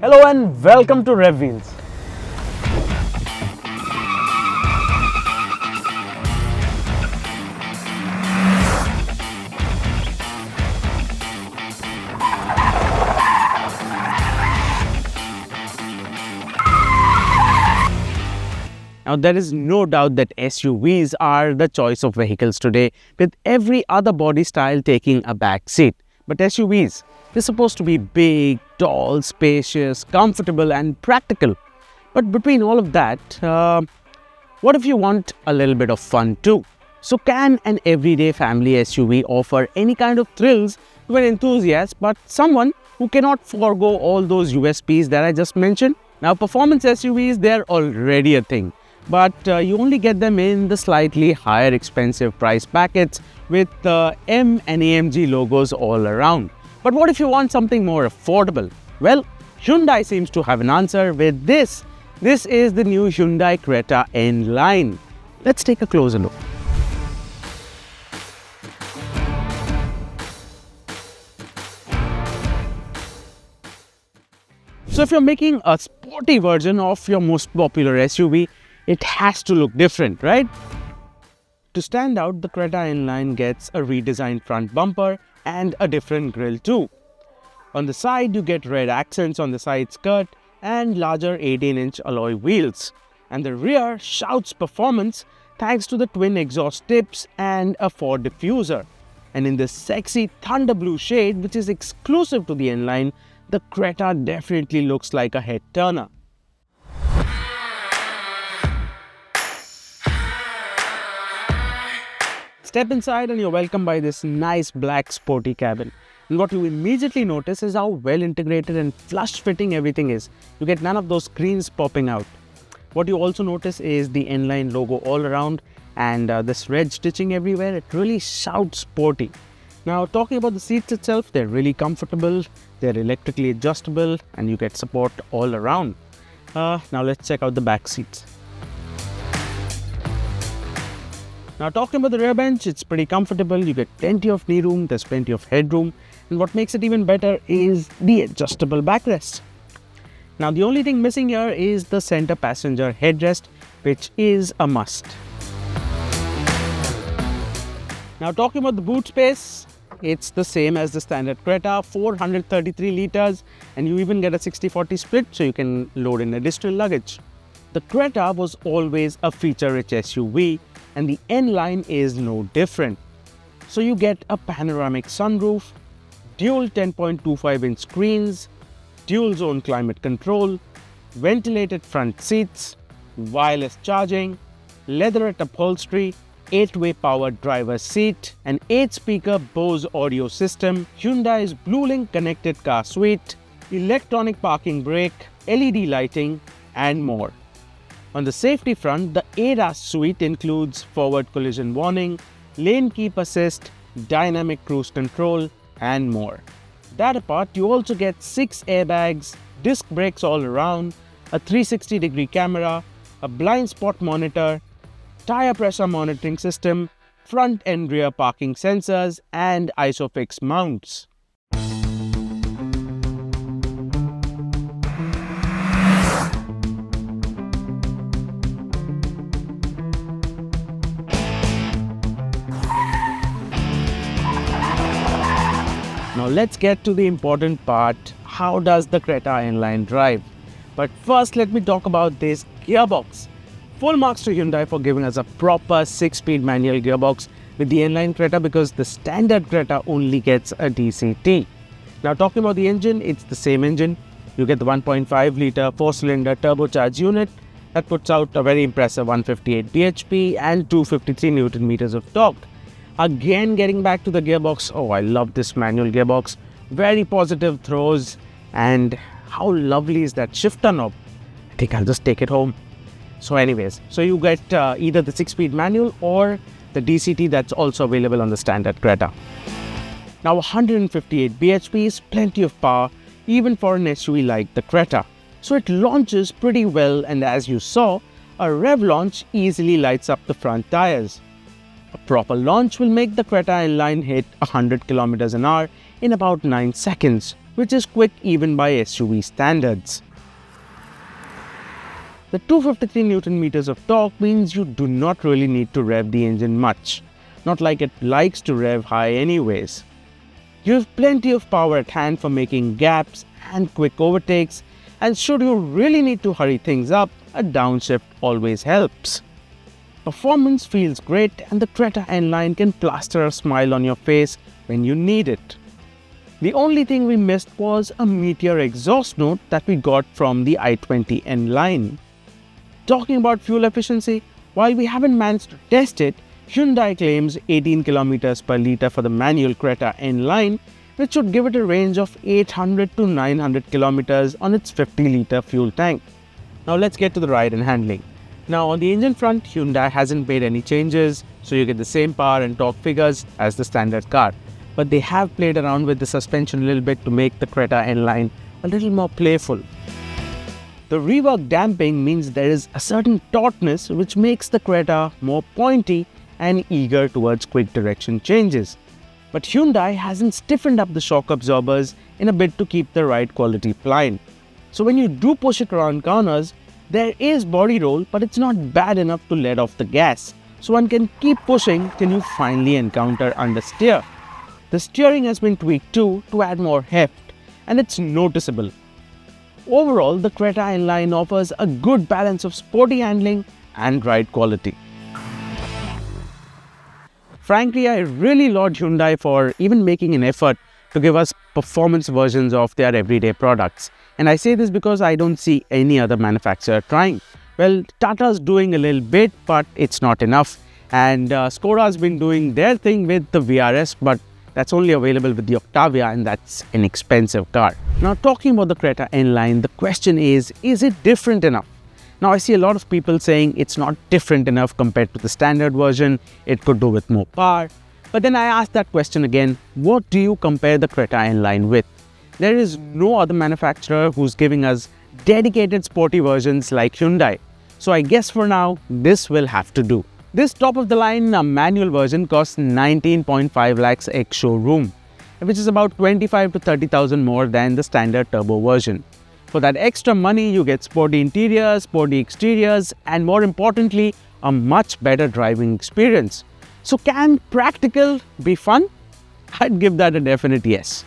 Hello and welcome to RevWheels. Now, there is no doubt that SUVs are the choice of vehicles today, with every other body style taking a back seat. But SUVs, they're supposed to be big, tall, spacious, comfortable and practical. But between all of that, what if you want a little bit of fun too? So can an everyday family SUV offer any kind of thrills to an enthusiast, but someone who cannot forego all those USPs that I just mentioned? Now, performance SUVs, they're already a thing. But you only get them in the slightly higher expensive price packets with M and AMG logos all around. But what if you want something more affordable? Well, Hyundai seems to have an answer with this. This is the new Hyundai Creta N Line. Let's take a closer look. So if you're making a sporty version of your most popular SUV, it has to look different, right? To stand out, the Creta N Line gets a redesigned front bumper and a different grille too. On the side, you get red accents on the side skirt and larger 18-inch alloy wheels. And the rear shouts performance thanks to the twin exhaust tips and a Ford diffuser. And in this sexy thunder blue shade, which is exclusive to the N Line, the Creta definitely looks like a head turner. Step inside and you're welcomed by this nice black sporty cabin. And what you immediately notice is how well integrated and flush fitting everything is. You get none of those screens popping out. What you also notice is the N Line logo all around and this red stitching everywhere. It really shouts sporty. Now, talking about the seats itself, they're really comfortable, they're electrically adjustable and you get support all around. Now let's check out the back seats. Now, talking about the rear bench, it's pretty comfortable. You get plenty of knee room, there's plenty of headroom, and what makes it even better is the adjustable backrest. Now, the only thing missing here is the center passenger headrest, which is a must. Now, talking about the boot space, it's the same as the standard Creta, 433 liters, and you even get a 60-40 split, so you can load in additional luggage. The Creta was always a feature-rich SUV, and the N Line is no different. So you get a panoramic sunroof, dual 10.25-inch screens, dual zone climate control, ventilated front seats, wireless charging, leatherette upholstery, 8-way powered driver's seat, an 8-speaker Bose audio system, Hyundai's BlueLink connected car suite, electronic parking brake, LED lighting, and more. On the safety front, the ADAS suite includes forward collision warning, lane keep assist, dynamic cruise control, and more. That apart, you also get 6 airbags, disc brakes all around, a 360-degree camera, a blind spot monitor, tire pressure monitoring system, front and rear parking sensors, and ISOFIX mounts. Now let's get to the important part. How does the Creta N Line drive? But first, let me talk about this gearbox. Full marks to Hyundai for giving us a proper 6-speed manual gearbox with the N Line Creta, because the standard Creta only gets a DCT. Now, talking about the engine, it's the same engine. You get the 1.5-litre 4-cylinder turbocharged unit that puts out a very impressive 158 bhp and 253 Newton meters of torque. Again, getting back to the gearbox, oh, I love this manual gearbox. Very positive throws, and how lovely is that shifter knob? I think I'll just take it home. So anyways, so you get either the 6-speed manual or the DCT that's also available on the standard Creta. Now, 158 bhp is plenty of power even for an SUV like the Creta. So it launches pretty well, and as you saw, a rev launch easily lights up the front tires. A proper launch will make the Creta N Line hit 100 km/h in about 9 seconds, which is quick even by SUV standards. The 253 Newton meters of torque means you do not really need to rev the engine much, not like it likes to rev high anyways. You have plenty of power at hand for making gaps and quick overtakes, and should you really need to hurry things up, a downshift always helps. Performance feels great, and the Creta N Line can plaster a smile on your face when you need it. The only thing we missed was a meteor exhaust note that we got from the i20 N Line. Talking about fuel efficiency, while we haven't managed to test it, Hyundai claims 18 km per litre for the manual Creta N Line, which should give it a range of 800 to 900 km on its 50 litre fuel tank. Now let's get to the ride and handling. Now on the engine front, Hyundai hasn't made any changes, so you get the same power and torque figures as the standard car. But they have played around with the suspension a little bit to make the Creta N Line a little more playful. The reworked damping means there is a certain tautness which makes the Creta more pointy and eager towards quick direction changes. But Hyundai hasn't stiffened up the shock absorbers in a bit to keep the ride quality pliant. So when you do push it around corners, there is body roll, but it's not bad enough to let off the gas. So one can keep pushing till you finally encounter understeer. The steering has been tweaked too to add more heft, and it's noticeable. Overall, the Creta N Line offers a good balance of sporty handling and ride quality. Frankly, I really laud Hyundai for even making an effort to give us performance versions of their everyday products. And I say this because I don't see any other manufacturer trying. Well, Tata's doing a little bit, but it's not enough. And Skoda's been doing their thing with the VRS, but that's only available with the Octavia, and that's an expensive car. Now talking about the Creta N Line, the question is it different enough? Now I see a lot of people saying it's not different enough compared to the standard version, it could do with more power. But then I ask that question again, what do you compare the Creta N Line with? There is no other manufacturer who's giving us dedicated sporty versions like Hyundai. So I guess for now, this will have to do. This top-of-the-line manual version costs 19.5 lakhs ex-showroom, which is about 25 to 30,000 more than the standard turbo version. For that extra money, you get sporty interiors, sporty exteriors, and more importantly, a much better driving experience. So can practical be fun? I'd give that a definite yes.